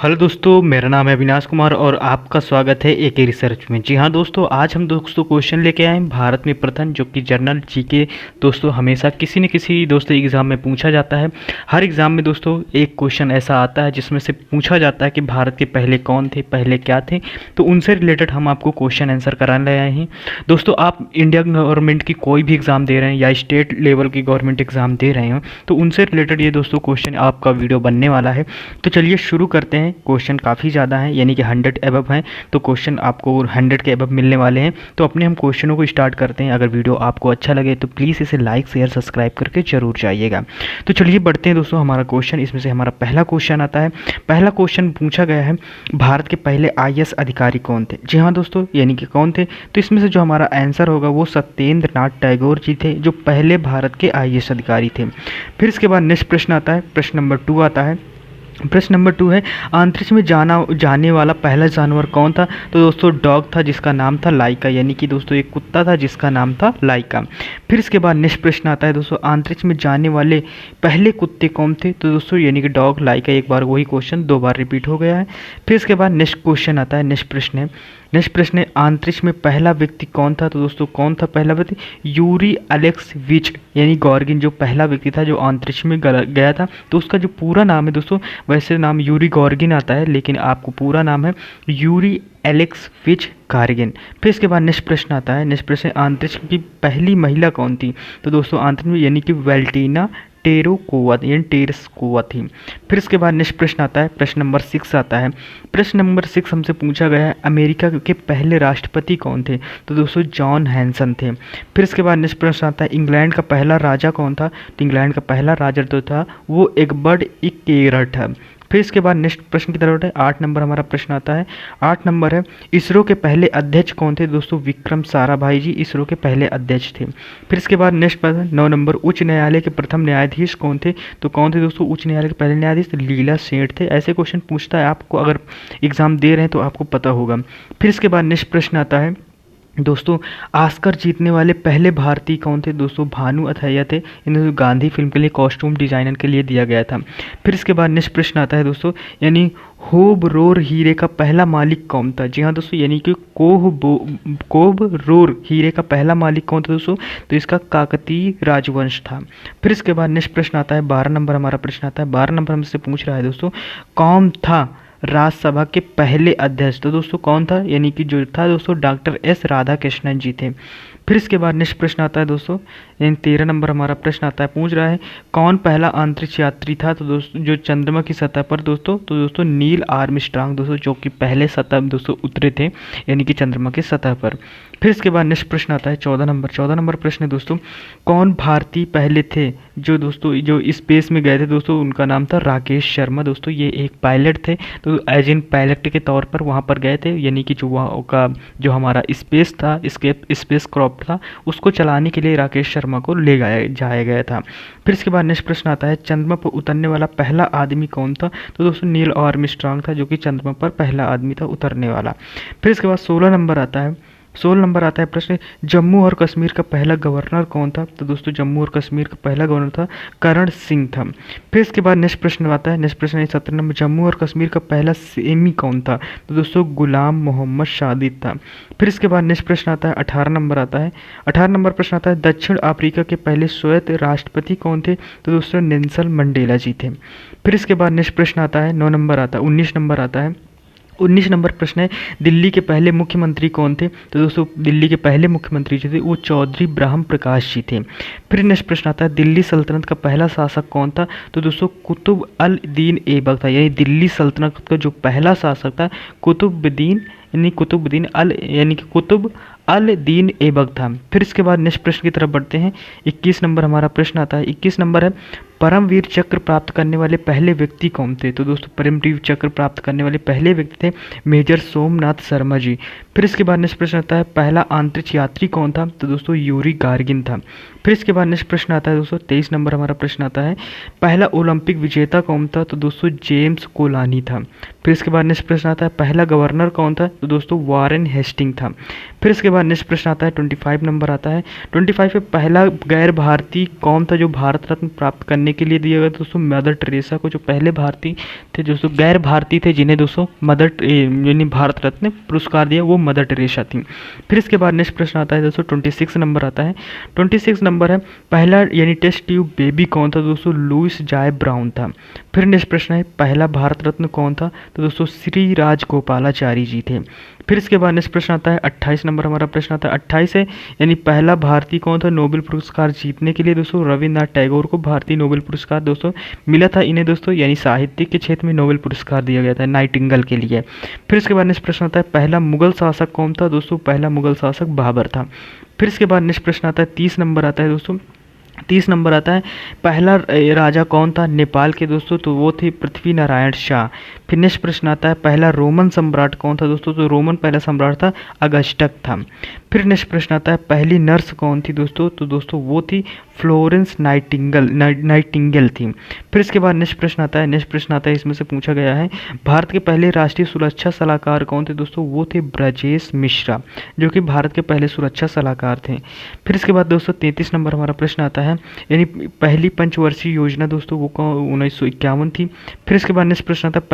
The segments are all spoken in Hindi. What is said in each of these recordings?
हेलो दोस्तों, मेरा नाम है अविनाश कुमार और आपका स्वागत है एके रिसर्च में। जी हाँ दोस्तों, आज हम दोस्तों क्वेश्चन लेके आए हैं भारत में प्रथम, जो कि जनरल जीके दोस्तों हमेशा किसी न किसी दोस्तों एग्ज़ाम में पूछा जाता है। हर एग्ज़ाम में दोस्तों एक क्वेश्चन ऐसा आता है जिसमें से पूछा जाता है कि भारत के पहले कौन थे, पहले क्या थे। तो उनसे रिलेटेड हम आपको क्वेश्चन आंसर कराने आए हैं। दोस्तों, आप इंडियन गवर्नमेंट की कोई भी एग्ज़ाम दे रहे हैं या स्टेट लेवल की गवर्नमेंट एग्ज़ाम दे रहे हो तो उनसे रिलेटेड ये दोस्तों क्वेश्चन आपका वीडियो बनने वाला है। तो चलिए शुरू करते हैं। क्वेश्चन काफ़ी ज़्यादा हैं, यानी कि 100 एबव हैं, तो क्वेश्चन आपको 100 के एबव मिलने वाले हैं। तो अपने हम क्वेश्चनों को स्टार्ट करते हैं। अगर वीडियो आपको अच्छा लगे तो प्लीज़ इसे लाइक शेयर सब्सक्राइब करके जरूर जाइएगा। तो चलिए बढ़ते हैं दोस्तों हमारा क्वेश्चन। इसमें से हमारा पहला क्वेश्चन आता है। पहला क्वेश्चन पूछा गया है, भारत के पहले आईएएस अधिकारी कौन थे। जी हाँ दोस्तों, यानी कि कौन थे, तो इसमें से जो हमारा आंसर होगा वो सत्येंद्र नाथ टैगोर जी थे, जो पहले भारत के आईएएस अधिकारी थे। फिर इसके बाद नेक्स्ट प्रश्न आता है, प्रश्न नंबर 2 आता है। प्रश्न नंबर 2 है, अंतरिक्ष में जाने वाला पहला जानवर कौन था। तो दोस्तों डॉग था जिसका नाम था लाइका, यानी कि दोस्तों एक कुत्ता था जिसका नाम था लाइका। फिर इसके बाद नेक्स्ट प्रश्न आता है दोस्तों, अंतरिक्ष में जाने वाले पहले कुत्ते कौन थे। तो दोस्तों यानी कि डॉग लाइका, एक बार वही क्वेश्चन 2 बार रिपीट हो गया है। फिर इसके बाद नेक्स्ट क्वेश्चन आता है, नेक्स्ट प्रश्न है, अंतरिक्ष में पहला व्यक्ति कौन था। तो दोस्तों कौन था पहला व्यक्ति, यूरी अलेक्सीविच यानी गॉर्गिन जो पहला व्यक्ति था जो अंतरिक्ष में गया था। तो उसका जो पूरा नाम है दोस्तों, वैसे नाम यूरी गॉर्गिन आता है, लेकिन आपको पूरा नाम है यूरी एलेक्सीविच गार्गिन। फिर इसके बाद नेक्स्ट प्रश्न आता है, नेक्स्ट प्रश्न, अंतरिक्ष की पहली महिला कौन थी। तो दोस्तों अंतरिक्ष में यानी कि वेल्टिना टेरोकोवा यानी टेरेस्कोवा थी। फिर इसके बाद नेक्स्ट प्रश्न आता है, प्रश्न नंबर 6 आता है। प्रश्न नंबर 6 हमसे पूछा गया है, अमेरिका के पहले राष्ट्रपति कौन थे। तो दोस्तों जॉन हैंसन थे। फिर इसके बाद नेक्स्ट प्रश्न आता है, इंग्लैंड का पहला राजा कौन था। तो इंग्लैंड का पहला राजा जो था वो एडवर्ड इकेरर था। फिर इसके बाद नेक्स्ट प्रश्न की तरफ है, 8 नंबर हमारा प्रश्न आता है। 8 नंबर है, इसरो के पहले अध्यक्ष कौन थे। दोस्तों विक्रम साराभाई जी इसरो के पहले अध्यक्ष थे। फिर इसके बाद नेक्स्ट प्रश्न 9 नंबर, उच्च न्यायालय के प्रथम न्यायाधीश कौन थे। तो कौन थे दोस्तों उच्च न्यायालय के पहले न्यायाधीश, तो लीला सेठ थे। ऐसे क्वेश्चन पूछता है, आपको अगर एग्जाम दे रहे हैं तो आपको पता होगा। फिर इसके बाद नेक्स्ट प्रश्न आता है दोस्तों, ऑस्कर जीतने वाले पहले भारतीय कौन थे। दोस्तों भानु अथैया थे, इन्हें गांधी फिल्म के लिए कॉस्ट्यूम डिजाइनर के लिए दिया गया था। फिर इसके बाद नेक्स्ट प्रश्न आता है दोस्तों, यानी होबरोर हीरे का पहला मालिक कौन था। जी हाँ दोस्तों, यानी कि कोबरोर हीरे का पहला मालिक कौन था दोस्तों, तो इसका काकतीय राजवंश था। फिर इसके बाद नेक्स्ट प्रश्न आता है, 12 नंबर हमारा प्रश्न आता है। 12 नंबर हमसे पूछ रहा है दोस्तों, कौन था राज्यसभा के पहले अध्यक्ष। तो दोस्तों कौन था, यानी कि जो था दोस्तों डॉक्टर एस राधाकृष्णन जी थे। फिर इसके बाद नेक्स्ट प्रश्न आता है दोस्तों, यानी 13 नंबर हमारा प्रश्न आता है, पूछ रहा है कौन पहला अंतरिक्ष यात्री था। तो दोस्तों जो चंद्रमा की सतह पर दोस्तों नील आर्मस्ट्रांग दोस्तों, जो कि पहले सतह दोस्तों उतरे थे, यानी कि चंद्रमा की सतह पर। फिर इसके बाद नेक्स्ट प्रश्न आता है 14 नंबर प्रश्न है दोस्तों, कौन भारतीय पहले थे जो दोस्तों जो स्पेस में गए थे। दोस्तों उनका नाम था राकेश शर्मा। दोस्तों ये एक पायलट थे, तो एज इन पायलट के तौर पर वहाँ पर गए थे, यानी कि जो वहाँ का जो हमारा स्पेस था, स्पेस क्रॉप था, उसको चलाने के लिए राकेश शर्मा को ले जाया गया था। फिर इसके बाद नेक्स्ट प्रश्न आता है, चंद्रमा पर उतरने वाला पहला आदमी कौन था। तो दोस्तों नील आर्मस्ट्रांग था, जो कि चंद्रमा पर पहला आदमी था उतरने वाला। फिर इसके बाद 16 नंबर आता है। 16 नंबर आता है प्रश्न, जम्मू और कश्मीर का पहला गवर्नर कौन था। तो दोस्तों जम्मू और कश्मीर का पहला गवर्नर था करण सिंह था। फिर इसके बाद नेक्स्ट प्रश्न आता है, नेक्स्ट प्रश्न है 17 नंबर, जम्मू और कश्मीर का पहला सेमी कौन था। तो दोस्तों गुलाम मोहम्मद सादिक था। फिर इसके बाद नेक्स्ट प्रश्न आता है, 18 नंबर आता है। 18 नंबर प्रश्न आता है, दक्षिण अफ्रीका के पहले स्वायत्त राष्ट्रपति कौन थे। तो दोस्तों नेल्सन मंडेला जी थे। फिर इसके बाद नेक्स्ट प्रश्न आता है 9 नंबर आता है, 19 नंबर आता है। 19 नंबर प्रश्न है, दिल्ली के पहले मुख्यमंत्री कौन थे। तो दोस्तों दिल्ली के पहले मुख्यमंत्री जो थे वो चौधरी ब्रह्म प्रकाश जी थे। फिर नेक्स्ट प्रश्न आता है, दिल्ली सल्तनत का पहला शासक कौन था। तो दोस्तों कुतुब अल दीन ऐबक था, यानी दिल्ली सल्तनत का जो पहला शासक था कुतुब अल दीन ऐबक था। फिर इसके बाद नेक्स्ट प्रश्न की तरफ बढ़ते हैं। 21 नंबर हमारा प्रश्न आता है। 21 नंबर है, परमवीर चक्र प्राप्त करने वाले पहले व्यक्ति कौन थे। तो दोस्तों परमवीर चक्र प्राप्त करने वाले पहले व्यक्ति थे मेजर सोमनाथ शर्मा जी। फिर इसके बाद नेक्स्ट प्रश्न आता है, पहला अंतरिक्ष यात्री कौन था। तो दोस्तों यूरी गार्गिन था। फिर इसके बाद नेक्स्ट प्रश्न आता है दोस्तों 23 नंबर हमारा प्रश्न आता है, पहला ओलंपिक विजेता कौन था। तो दोस्तों जेम्स कोलानी था। फिर इसके बाद नेक्स्ट प्रश्न आता है, पहला गवर्नर कौन था। तो दोस्तों वारेन हेस्टिंग था। फिर इसके बाद नेक्स्ट प्रश्न आता है 25 नंबर आता है। 25 पे पहला गैर भारतीय कौन था जो भारत रत्न प्राप्त करने के लिए दिया गया? दोस्तों मदर टेरेसा को जो पहले भारतीय थे, दोस्तों गैर भारतीय थे जिन्हें दोस्तों यानी भारत रत्न पुरस्कार दिया, वो मदर टेरेसा थी। फिर इसके बाद नेक्स्ट प्रश्न आता है दोस्तों 26 नंबर आता है। 26 नंबर है पहला यानी टेस्ट ट्यूब बेबी कौन था? दोस्तों लुइस जॉय ब्राउन था। फिर नेक्स्ट प्रश्न है पहला भारत रत्न कौन था? तो दोस्तों श्री राजगोपालाचारी जी थे। फिर इसके बाद नेक्स्ट प्रश्न आता है 28 नंबर, हमारा प्रश्न आता है 28 है यानी पहला भारतीय कौन था नोबेल पुरस्कार जीतने के लिए? दोस्तों रविन्द्रनाथ टैगोर को भारतीय नोबेल पुरस्कार दोस्तों मिला था इन्हें दोस्तों, यानी साहित्य के क्षेत्र में नोबेल पुरस्कार दिया गया था नाइटिंगेल के लिए। फिर इसके बाद नेक्स्ट प्रश्न आता है पहला मुगल शासक कौन था? दोस्तों पहला मुगल शासक बाबर था। फिर इसके बाद नेक्स्ट प्रश्न आता है 30 नंबर आता है दोस्तों। 30 नंबर आता है पहला राजा कौन था नेपाल के? दोस्तों तो वो थे पृथ्वी नारायण शाह। फिर नेक्स्ट प्रश्न आता है पहला रोमन सम्राट कौन था? दोस्तों तो रोमन पहला सम्राट था अगस्टक था। फिर नेक्स्ट प्रश्न आता है पहली नर्स कौन थी? दोस्तों तो दोस्तों वो थी फ्लोरेंस नाइटिंगेल थी। फिर इसके बाद नेक्स्ट प्रश्न आता है, इसमें से पूछा गया है भारत के पहले राष्ट्रीय सुरक्षा सलाहकार कौन थे? दोस्तों वो थे ब्रजेश मिश्रा, जो कि भारत के पहले सुरक्षा सलाहकार थे। फिर इसके बाद दोस्तों 33 नंबर हमारा प्रश्न आता है यानी पहली पंचवर्षीय योजना दोस्तों वो 1951 थी। फिर इसके बाद नेक्स्ट प्रश्न आता है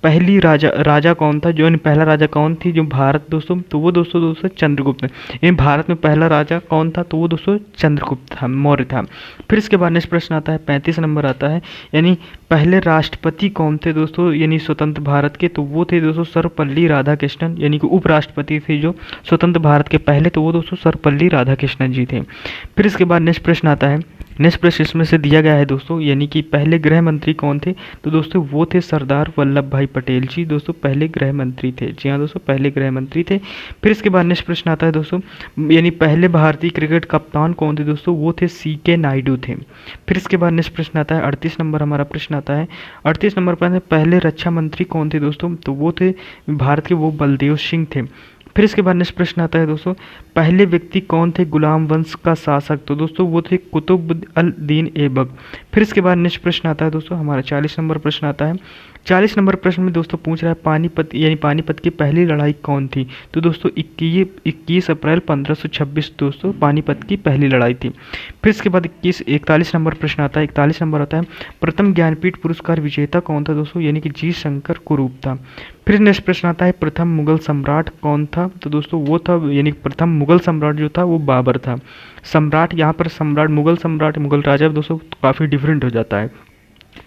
पहली राजा कौन था, जो यानी पहला राजा कौन थी जो भारत दोस्तों? तो वो दोस्तों चंद्रगुप्त। यानी भारत में पहला राजा कौन था? तो वो दोस्तों चंद्रगुप्त था, मौर्य था। फिर इसके बाद नेक्स्ट प्रश्न आता है 35 नंबर आता है यानी पहले राष्ट्रपति कौन थे? दोस्तों यानी स्वतंत्र भारत के, तो वो थे दोस्तों सर्वपल्ली राधाकृष्णन, यानी कि उपराष्ट्रपति थे जो स्वतंत्र भारत के पहले, तो वो दोस्तों सर्वपल्ली राधाकृष्णन जी थे। फिर इसके बाद नेक्स्ट प्रश्न आता है, नेक्स्ट प्रश्न इसमें से दिया गया है दोस्तों यानी कि पहले गृह मंत्री कौन थे? तो दोस्तों वो थे सरदार वल्लभ भाई पटेल जी, दोस्तों पहले गृह मंत्री थे। जी हाँ दोस्तों पहले गृह मंत्री थे। फिर इसके बाद नेक्स्ट प्रश्न आता है दोस्तों यानी पहले भारतीय क्रिकेट कप्तान कौन थे? दोस्तों वो थे CK नायडू थे। फिर इसके बाद नेक्स्ट प्रश्न आता है 38 नंबर, हमारा प्रश्न आता है 38 नंबर पर पहले रक्षा मंत्री कौन थे? दोस्तों तो वो थे भारत के वो बलदेव सिंह थे। फिर इसके बाद नेक्स्ट प्रश्न आता है दोस्तों पहले व्यक्ति कौन थे गुलाम वंश का शासक? तो दोस्तों वो थे कुतुब अल दीन ऐबक। फिर इसके बाद नेक्स्ट प्रश्न आता है दोस्तों हमारा 40 नंबर प्रश्न आता है। 40 नंबर प्रश्न में दोस्तों पूछ रहा है पानीपत यानी पानीपत की पहली लड़ाई कौन थी? तो दोस्तों 21 अप्रैल 1526 दोस्तों पानीपत की पहली लड़ाई थी। फिर इसके बाद 41 नंबर प्रश्न आता है। 41 नंबर आता है प्रथम ज्ञानपीठ पुरस्कार विजेता कौन था? दोस्तों यानी कि जी शंकर कुरूप था। फिर नेक्स्ट प्रश्न आता है प्रथम मुगल सम्राट कौन था? तो दोस्तों वो था यानी प्रथम मुगल सम्राट जो था वो बाबर था। सम्राट यहाँ पर सम्राट मुगल राजा दोस्तों काफ़ी डिफरेंट हो जाता है।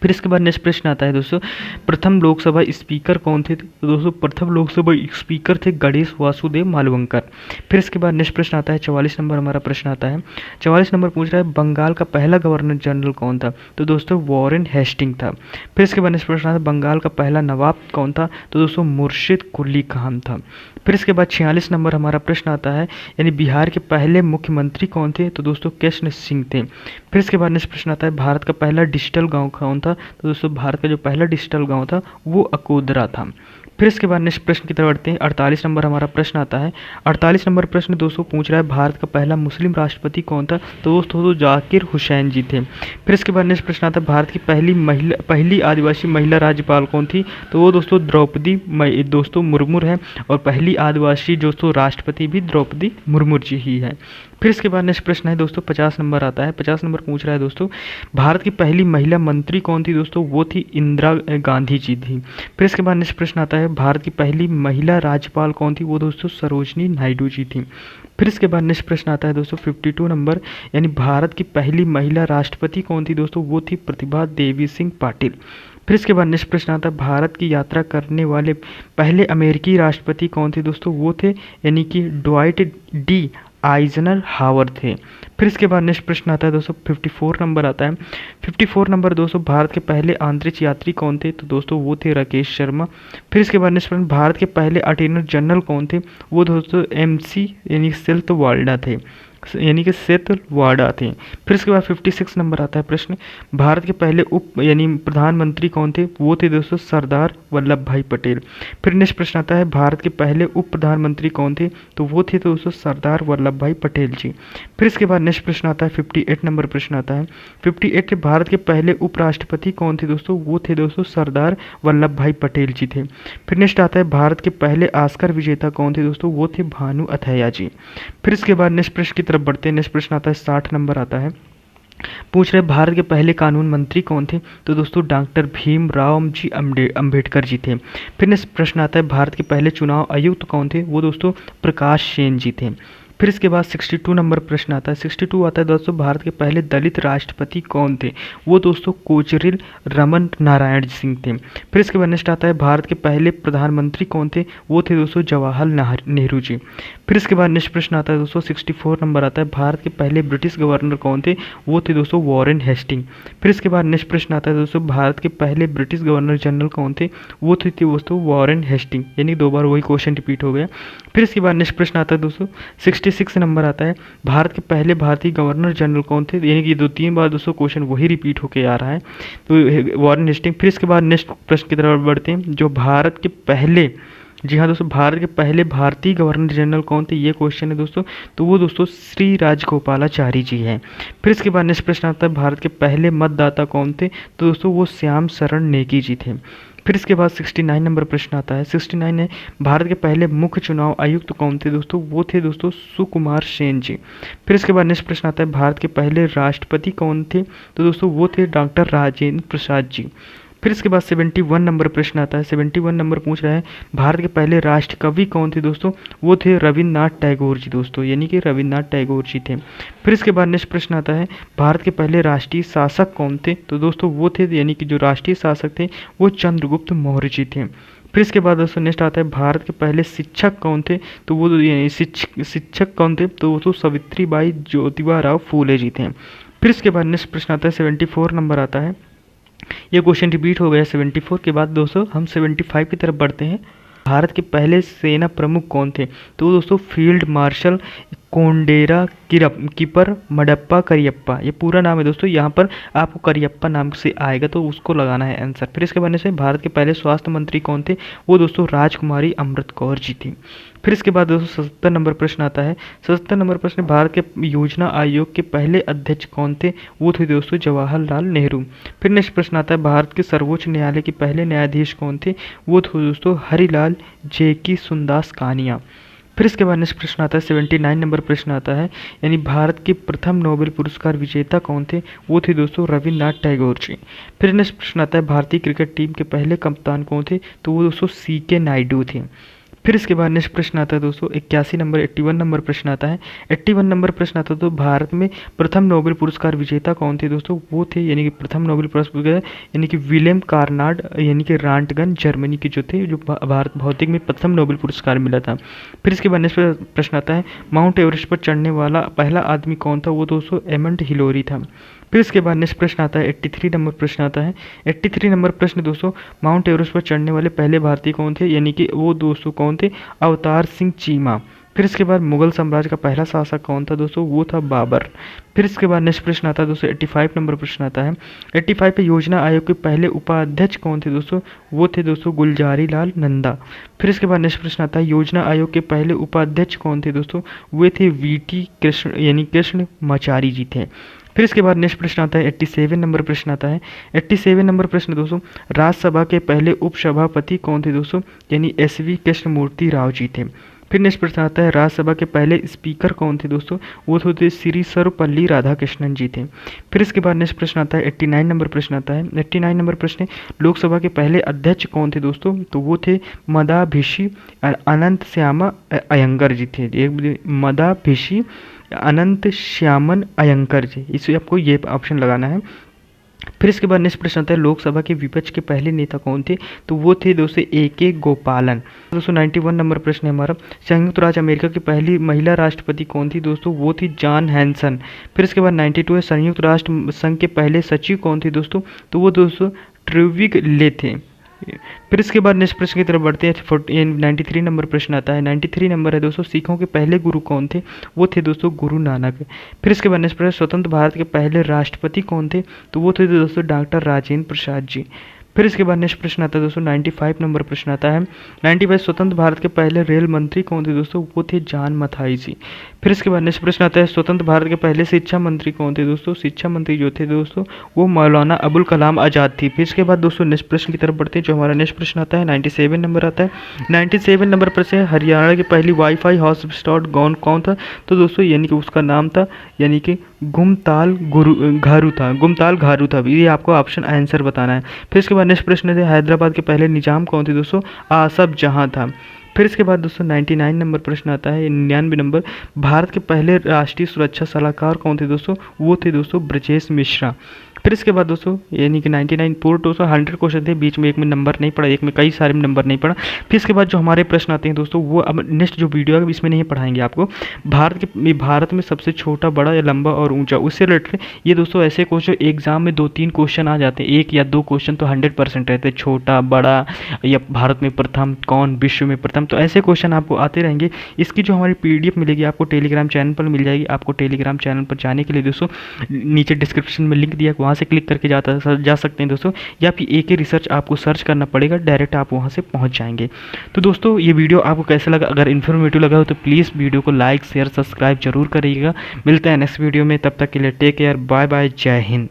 फिर इसके बाद नेक्स्ट प्रश्न आता है दोस्तों प्रथम लोकसभा स्पीकर कौन थे? तो दोस्तों प्रथम लोकसभा स्पीकर थे गणेश वासुदेव मालवंकर। फिर इसके बाद नेक्स्ट प्रश्न आता है 44 नंबर, हमारा प्रश्न आता है 44 नंबर पूछ रहा है बंगाल का पहला गवर्नर जनरल कौन था? तो दोस्तों वॉरेन हेस्टिंग था। फिर इसके बाद नेक्स्ट प्रश्न आता है बंगाल का पहला नवाब कौन था? तो दोस्तों मुर्शिद कुली खान था। फिर इसके बाद 46 नंबर हमारा प्रश्न आता है यानी बिहार के पहले मुख्यमंत्री कौन थे? तो दोस्तों कृष्ण सिंह थे। फिर इसके बाद नेक्स्ट प्रश्न आता है भारत का पहला डिजिटल गांव कौन था? तो दोस्तों भारत का जो पहला डिजिटल गांव था वो अकोदरा था। फिर इसके बाद नेक्स्ट प्रश्न की तरफ बढ़ते हैं। 48 नंबर हमारा प्रश्न आता है। 48 नंबर प्रश्न दोस्तों पूछ रहा है भारत का पहला मुस्लिम राष्ट्रपति कौन था? तो दोस्तों जाकिर हुसैन जी थे। फिर इसके बाद नेक्स्ट प्रश्न आता है भारत की पहली आदिवासी महिला राज्यपाल कौन थी? तो वो दोस्तों द्रौपदी दोस्तों मुर्मू है, और पहली आदिवासी दोस्तों राष्ट्रपति भी द्रौपदी मुर्मू जी ही है। फिर इसके बाद नेक्स्ट प्रश्न है दोस्तों 50 नंबर आता है। 50 नंबर पूछ रहा है दोस्तों भारत की पहली महिला मंत्री कौन थी? दोस्तों वो थी इंदिरा गांधी जी थी। फिर इसके बाद नेक्स्ट प्रश्न आता है भारत की पहली महिला राज्यपाल कौन थी? वो दोस्तों सरोजनी नायडू जी थी। फिर इसके बाद नेक्स्ट प्रश्न आता है दोस्तों 52 नंबर यानी भारत की पहली महिला राष्ट्रपति कौन थी? दोस्तों वो थी प्रतिभा देवी सिंह पाटिल। फिर इसके बाद नेक्स्ट प्रश्न आता है भारत की यात्रा करने वाले पहले अमेरिकी राष्ट्रपति कौन थे? दोस्तों वो थे यानी कि ड्वाइट डी आइजनर हावर थे। फिर इसके बाद नेक्स्ट प्रश्न आता है दोस्तों 54 नंबर आता है। 54 नंबर दोस्तों भारत के पहले अंतरिक्ष यात्री कौन थे? तो दोस्तों वो थे राकेश शर्मा। फिर इसके बाद नेक्स्ट प्रश्न भारत के पहले अटॉर्नी जनरल कौन थे? वो दोस्तों MC यानी सेल्थ वाल्डा थे। यानी कि सेतलवाड़ा थे। फिर इसके बाद 56 नंबर आता है प्रश्न, भारत के पहले उप यानी प्रधानमंत्री कौन थे? वो थे दोस्तों सरदार वल्लभ भाई पटेल। फिर नेक्स्ट प्रश्न आता है, भारत के पहले उप प्रधानमंत्री कौन थे? तो वो थे दोस्तों सरदार वल्लभ भाई पटेल जी। फिर इसके बाद नेक्स्ट प्रश्न आता है 58 नंबर प्रश्न आता है, 58 भारत के पहले उपराष्ट्रपति कौन थे दोस्तों? वो थे दोस्तों सरदार वल्लभ भाई पटेल जी थे। फिर नेक्स्ट आता है, भारत के पहले ऑस्कर विजेता कौन थे दोस्तों? वो थे भानु अथैया जी। फिर इसके बाद नेक्स्ट प्रश्न की तरफ बढ़ते हैं। नेक्स्ट प्रश्न आता है 60 नंबर आता है, पूछ रहे भारत के पहले कानून मंत्री कौन थे? तो दोस्तों डॉक्टर भीमराव जी अंबेडकर जी थे। फिर नेक्स्ट प्रश्न आता है, भारत के पहले चुनाव आयुक्त कौन थे? वो दोस्तों प्रकाश सेन जी थे। फिर इसके बाद 62 नंबर प्रश्न आता है, 62 आता है दोस्तों, भारत के पहले दलित राष्ट्रपति कौन थे? वो दोस्तों कोचरिल रमन नारायण सिंह थे। फिर इसके बाद नेक्स्ट आता है, भारत के पहले प्रधानमंत्री कौन थे? वो थे दोस्तों जवाहरलाल नेहरू जी। फिर इसके बाद नेक्स्ट प्रश्न आता है दोस्तों 64 नंबर आता है, भारत के पहले ब्रिटिश गवर्नर कौन थे? वो थे दोस्तों वॉरेन हेस्टिंग। फिर इसके बाद नेक्स्ट प्रश्न आता है दोस्तों, भारत के पहले ब्रिटिश गवर्नर जनरल कौन थे? वो थे दोस्तों वॉरेन हेस्टिंग, यानी 2 बार वही क्वेश्चन रिपीट हो गया। फिर इसके बाद नेक्स्ट प्रश्न आता है दोस्तों 66 नंबर आता है, भारत के पहले भारतीय गवर्नर जनरल कौन थे? यानी कि 2-3 बार दोस्तों क्वेश्चन वही रिपीट होके आ रहा है, तो वॉरेन हेस्टिंग। फिर इसके बाद नेक्स्ट प्रश्न की तरफ बढ़ते हैं, जो भारत के पहले, जी हाँ दोस्तों, भारत के पहले भारतीय गवर्नर जनरल कौन थे? ये क्वेश्चन है दोस्तों, तो वो दोस्तों श्री राजगोपालाचारी जी हैं। फिर इसके बाद नेक्स्ट प्रश्न आता है, भारत के पहले मतदाता कौन थे? तो दोस्तों वो श्याम शरण नेगी जी थे। फिर इसके बाद 69 नंबर प्रश्न आता है, 69 है, भारत के पहले मुख्य चुनाव आयुक्त कौन थे दोस्तों? वो थे दोस्तों सुकुमार सेन जी। फिर इसके बाद नेक्स्ट प्रश्न आता है, भारत के पहले राष्ट्रपति कौन थे? तो दोस्तों वो थे डॉक्टर राजेंद्र प्रसाद जी। फिर इसके बाद 71 नंबर प्रश्न आता है, 71 नंबर पूछ रहा है, भारत के पहले राष्ट्र कवि कौन थे दोस्तों? वो थे रविन्द्रनाथ टैगोर जी दोस्तों, यानी कि रविन्द्रनाथ टैगोर जी थे। फिर इसके बाद नेक्स्ट प्रश्न आता है, भारत के पहले राष्ट्रीय शासक कौन थे? तो दोस्तों वो थे, यानी कि जो राष्ट्रीय शासक थे वो चंद्रगुप्त मौर्य जी थे। फिर इसके बाद दोस्तों नेक्स्ट आता है, भारत के पहले शिक्षक कौन थे? तो वो शिक्षक कौन थे? तो वो तो सावित्रीबाई ज्योतिबा राव फूले जी थे। फिर इसके बाद नेक्स्ट प्रश्न आता है 74 नंबर आता है, ये क्वेश्चन रिपीट हो गया 74 के बाद दोस्तों, हम 75 की तरफ बढ़ते हैं। भारत के पहले सेना प्रमुख कौन थे? तो दोस्तों फील्ड मार्शल कोंडेरा कीपर मडप्पा करियप्पा, ये पूरा नाम है दोस्तों, यहाँ पर आपको करियप्पा नाम से आएगा तो उसको लगाना है आंसर। फिर इसके बाद से भारत के पहले स्वास्थ्य मंत्री कौन थे? वो दोस्तों राजकुमारी अमृत कौर जी थी। फिर इसके बाद दोस्तों 77 नंबर प्रश्न आता है, 77 नंबर प्रश्न, भारत के योजना आयोग के पहले अध्यक्ष कौन थे? वो थे दोस्तों जवाहरलाल नेहरू। फिर नेक्स्ट प्रश्न आता है, भारत के सर्वोच्च न्यायालय के पहले न्यायाधीश कौन थे? वो थे दोस्तों हरिलाल जेकी सुंदास कानिया। फिर इसके बाद नेक्स्ट प्रश्न आता है 79 नंबर प्रश्न आता है, यानी भारत के प्रथम नोबेल पुरस्कार विजेता कौन थे? वो थे दोस्तों रविन्द्रनाथ टैगोर जी। फिर नेक्स्ट प्रश्न आता है, भारतीय क्रिकेट टीम के पहले कप्तान कौन थे? तो वो दोस्तों CK नायडू थे। फिर इसके बाद नेक्स्ट प्रश्न आता है दोस्तों 81 नंबर 81 नंबर प्रश्न आता है, 81 नंबर प्रश्न आता है, तो भारत में प्रथम नोबेल पुरस्कार विजेता कौन थे दोस्तों? वो थे, यानी कि प्रथम नोबेल पुरस्कार यानी कि विलियम कार्नाड, यानी कि रांटगन जर्मनी के जो थे, जो भारत भौतिक में प्रथम नोबेल पुरस्कार मिला था। फिर इसके बाद नेक्स्ट प्रश्न आता है, माउंट एवरेस्ट पर चढ़ने वाला पहला आदमी कौन था? वो दोस्तों एमंड हिलोरी था। फिर इसके बाद नेक्स्ट प्रश्न आता है 83 नंबर प्रश्न आता है, 83 नंबर प्रश्न दोस्तों, माउंट एवरेस्ट पर चढ़ने वाले पहले भारतीय कौन थे? यानी कि वो दोस्तों कौन थे? अवतार सिंह चीमा। फिर इसके बाद मुगल साम्राज्य का पहला शासक कौन था दोस्तों? वो था बाबर। फिर इसके बाद नेक्स्ट प्रश्न आता है दोस्तों 85 नंबर प्रश्न आता है, 85 पे योजना आयोग के पहले उपाध्यक्ष कौन थे दोस्तों? वो थे दोस्तों गुलजारी लाल नंदा। फिर इसके बाद नेक्स्ट प्रश्न आता है, योजना आयोग के पहले उपाध्यक्ष कौन थे दोस्तों? वे थे VT कृष्ण, यानी कृष्ण माचारी जी थे। फिर इसके बाद नेक्स्ट प्रश्न आता है 87 नंबर प्रश्न आता है, 87 नंबर प्रश्न दोस्तों, राज्यसभा के पहले उपसभापति कौन थे दोस्तों? यानी SV कृष्णमूर्ति राव जी थे। फिर नेक्स्ट प्रश्न आता है, राज्यसभा के पहले स्पीकर कौन थे दोस्तों? वो थे श्री सर्वपल्ली राधाकृष्णन जी थे। फिर इसके बाद नेक्स्ट प्रश्न आता है 89 नंबर प्रश्न आता है, 89 नंबर प्रश्न, लोकसभा के पहले अध्यक्ष कौन थे दोस्तों? तो वो थे मदाभिषी अनंत श्यामा अयंगर जी थे। मदाभिषी अनंत श्यामन अयंकर जी, इसे आपको ये ऑप्शन लगाना है। फिर इसके बाद नेक्स्ट प्रश्न आता है, लोकसभा के विपक्ष के पहले नेता कौन थे? तो वो थे दोस्तों AK गोपालन। दोस्तों 91 नंबर प्रश्न है हमारा, संयुक्त राज्य अमेरिका की पहली महिला राष्ट्रपति कौन थी दोस्तों? वो थी जॉन हैंसन। फिर इसके बाद 92 है, संयुक्त राष्ट्र संघ के पहले सचिव कौन थे दोस्तों? तो वो दोस्तों ट्रूविग ले थे। फिर इसके बाद नेक्स्ट प्रश्न की तरफ बढ़ते हैं। 93 नंबर प्रश्न आता है। 93 नंबर है दोस्तों, सिखों के पहले गुरु कौन थे? वो थे दोस्तों गुरु नानक। फिर इसके बाद नेक्स्ट प्रश्न, स्वतंत्र भारत के पहले राष्ट्रपति कौन थे? तो वो थे दोस्तों डॉक्टर राजेंद्र प्रसाद जी। फिर इसके बाद नेक्स्ट प्रश्न आता है दोस्तों, 95 नंबर प्रश्न आता है। 95, स्वतंत्र भारत के पहले रेल मंत्री कौन थे दोस्तों? वो थे जॉन मथाई जी। फिर इसके बाद नेक्स्ट प्रश्न आता है, स्वतंत्र भारत के पहले शिक्षा मंत्री कौन थे दोस्तों? शिक्षा मंत्री जो थे दोस्तों वो मौलाना अबुल कलाम आज़ाद थी। फिर इसके बाद दोस्तों नेक्स्ट प्रश्न की तरफ बढ़ते हैं, जो हमारा नेक्स्ट प्रश्न आता है 97 नंबर आता है। 97 नंबर प्रश्न है, हरियाणा की पहली वाईफाई हॉटस्पॉट कौन था? तो दोस्तों यानी कि उसका नाम था यानी कि घारू था, गुमताल घारू था। ये आपको ऑप्शन आंसर बताना है। फिर इसके बाद नेक्स्ट प्रश्न है, हैदराबाद के पहले निजाम कौन थे दोस्तों? आसफ जहां था। फिर इसके बाद दोस्तों 99 नंबर प्रश्न आता है, 99 नंबर, भारत के पहले राष्ट्रीय सुरक्षा सलाहकार कौन थे दोस्तों? वो थे दोस्तों ब्रजेश मिश्रा। फिर इसके बाद दोस्तों यानी कि 99 पूरे दोस्तों 100 क्वेश्चन थे, बीच में एक में नंबर नहीं पड़ा, एक में कई सारे में नंबर नहीं पड़ा। फिर इसके बाद जो हमारे प्रश्न आते हैं दोस्तों वो अब नेक्स्ट जो वीडियो है इसमें नहीं पढ़ाएंगे आपको। भारत में सबसे छोटा, बड़ा या लंबा और ऊंचा, उससे रिलेटेड ये दोस्तों ऐसे क्वेश्चन एग्जाम में 2-3 क्वेश्चन आ जाते हैं, 1 या 2 क्वेश्चन तो 100% रहते हैं, छोटा बड़ा या भारत में प्रथम कौन, विश्व में प्रथम, तो ऐसे क्वेश्चन आपको आते रहेंगे। इसकी जो हमारी PDF मिलेगी आपको टेलीग्राम चैनल पर मिल जाएगी। आपको टेलीग्राम चैनल पर जाने के लिए दोस्तों नीचे डिस्क्रिप्शन में लिंक दिया, वहाँ से क्लिक करके जा सकते हैं दोस्तों, या फिर AK रिसर्च आपको सर्च करना पड़ेगा, डायरेक्ट आप वहाँ से पहुँच जाएंगे। तो दोस्तों ये वीडियो आपको कैसा लगा? अगर इन्फॉर्मेटिव लगा हो तो प्लीज़ वीडियो को लाइक शेयर सब्सक्राइब जरूर करिएगा। मिलते हैं नेक्स्ट वीडियो में, तब तक के लिए टेक केयर, बाय बाय, जय हिंद।